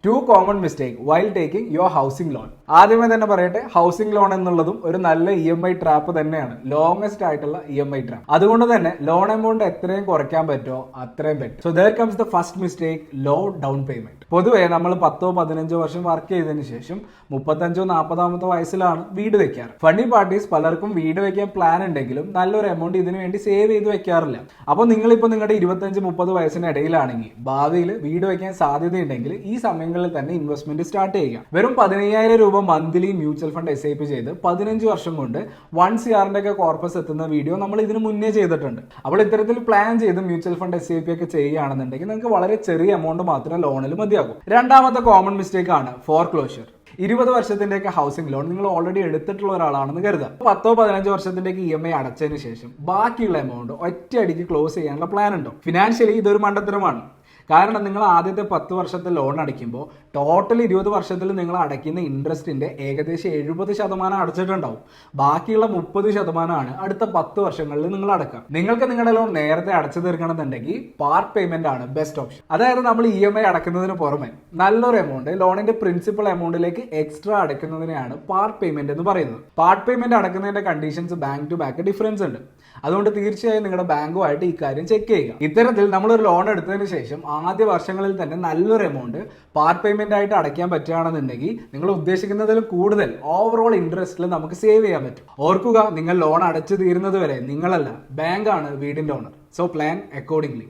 To common mistake while taking your housing loan. ആദ്യമേ തന്നെ പറയട്ടെ, ഹൗസിംഗ് ലോൺ എന്നുള്ളതും ഒരു നല്ല EMI ട്രാപ്പ് തന്നെയാണ്, ലോങ്സ്റ്റ് ആയിട്ടുള്ള EMI ട്രാപ്പ്. അതുകൊണ്ട് തന്നെ ലോൺ എമൗണ്ട് എത്രയും കുറയ്ക്കാൻ പറ്റുമോ അത്രയും പറ്റും. So there comes the first mistake, low down payment. പൊതുവേ നമ്മൾ 10-15 വർഷം വർക്ക് ചെയ്തതിനു ശേഷം 35-40 വയസ്സിലാണ് വീട് വെക്കാറ്. ഫണ്ണി പാർട്ടീസ് പലർക്കും വീട് വെക്കാൻ പ്ലാൻ ഉണ്ടെങ്കിലും നല്ലൊരു എമൗണ്ട് ഇതിനു വേണ്ടി സേവ് ചെയ്ത് വെക്കാറില്ല. അപ്പോൾ നിങ്ങളിപ്പോൾ നിങ്ങളുടെ 25-30 വയസ്സിനിടയിലാണെങ്കിൽ ഭാവിയിൽ വീട് വെക്കാൻ സാധ്യതയുണ്ടെങ്കിൽ ഈ സമയങ്ങളിൽ തന്നെ ഇൻവെസ്റ്റ്മെന്റ് സ്റ്റാർട്ട് ചെയ്യുക. വെറും 15,000 രൂപ മന്ത്ലി മ്യൂച്വൽ ഫണ്ട് SIP ചെയ്ത് 15 വർഷം കൊണ്ട് 1 CR ഒക്കെ കോർപ്പസ് എത്തുന്ന വീഡിയോ നമ്മൾ ഇതിന് മുന്നേ ചെയ്തിട്ടുണ്ട്. അപ്പോൾ ഇത്തരത്തിൽ പ്ലാൻ ചെയ്ത് മ്യൂച്വൽ ഫണ്ട് SIP ഒക്കെ ചെയ്യുകയാണെന്നുണ്ടെങ്കിൽ നിങ്ങൾക്ക് വളരെ ചെറിയ എമൗണ്ട് മാത്രം ലോണിൽ മതിയാകും. രണ്ടാമത്തെ കോമൺ മിസ്റ്റേക്ക് ആണ് ഫോർക്ലോഷർ. 20 വർഷത്തിന്റെയൊക്കെ ഹൗസിംഗ് ലോൺ നിങ്ങൾ ഓൾറെഡി എടുത്തിട്ടുള്ള ഒരാളാണെന്ന് കരുതാം. 10-15 വർഷത്തിന്റെയൊക്കെ EMI അടച്ചതിന് ശേഷം ബാക്കിയുള്ള എമൗണ്ട് ഒറ്റയടിക്ക് ക്ലോസ് ചെയ്യാനുള്ള പ്ലാൻ ഉണ്ടോ? ഫിനാൻഷ്യലി ഇതൊരു മണ്ടത്തരമാണ്. കാരണം നിങ്ങൾ ആദ്യത്തെ 10 വർഷത്തെ ലോൺ അടയ്ക്കുമ്പോൾ ടോട്ടൽ 20 വർഷത്തിൽ നിങ്ങൾ അടയ്ക്കുന്ന ഇൻട്രസ്റ്റിന്റെ ഏകദേശം 70% അടച്ചിട്ടുണ്ടാവും. ബാക്കിയുള്ള 30% അടുത്ത 10 വർഷങ്ങളിൽ നിങ്ങൾ അടക്കാം. നിങ്ങൾക്ക് നിങ്ങളുടെ ലോൺ നേരത്തെ അടച്ചു തീർക്കണമെന്നുണ്ടെങ്കിൽ പാർട്ട് പേയ്മെന്റ് ആണ് ബെസ്റ്റ് ഓപ്ഷൻ. അതായത് നമ്മൾ EMI അടക്കുന്നതിന് പുറമെ നല്ലൊരു എമൗണ്ട് ലോണിന്റെ പ്രിൻസിപ്പൽ എമൗണ്ടിലേക്ക് എക്സ്ട്രാ അടയ്ക്കുന്നതിനെയാണ് പാർട്ട് പേയ്മെന്റ് എന്ന് പറയുന്നത്. പാർട്ട് പേയ്മെന്റ് അടക്കുന്നതിന്റെ conditions bank to bank difference ഉണ്ട്. അതുകൊണ്ട് തീർച്ചയായും നിങ്ങളുടെ ബാങ്കുമായിട്ട് ഈ കാര്യം ചെക്ക് ചെയ്യുക. ഇത്തരത്തിൽ നമ്മളൊരു ലോൺ എടുത്തതിന് ശേഷം ആദ്യ വർഷങ്ങളിൽ തന്നെ നല്ലൊരു എമൗണ്ട് പാർട്ട് പേയ്മെന്റ് ആയിട്ട് അടയ്ക്കാൻ പറ്റുകയാണെന്നുണ്ടെങ്കിൽ നിങ്ങൾ ഉദ്ദേശിക്കുന്നതിലും കൂടുതൽ ഓവറോൾ ഇൻട്രസ്റ്റിൽ നമുക്ക് സേവ് ചെയ്യാൻ പറ്റും. ഓർക്കുക, നിങ്ങൾ ലോൺ അടച്ചു തീരുന്നത് വരെ നിങ്ങളല്ല, ബാങ്കാണ് വീടിന്റെ ഓണർ. So plan accordingly.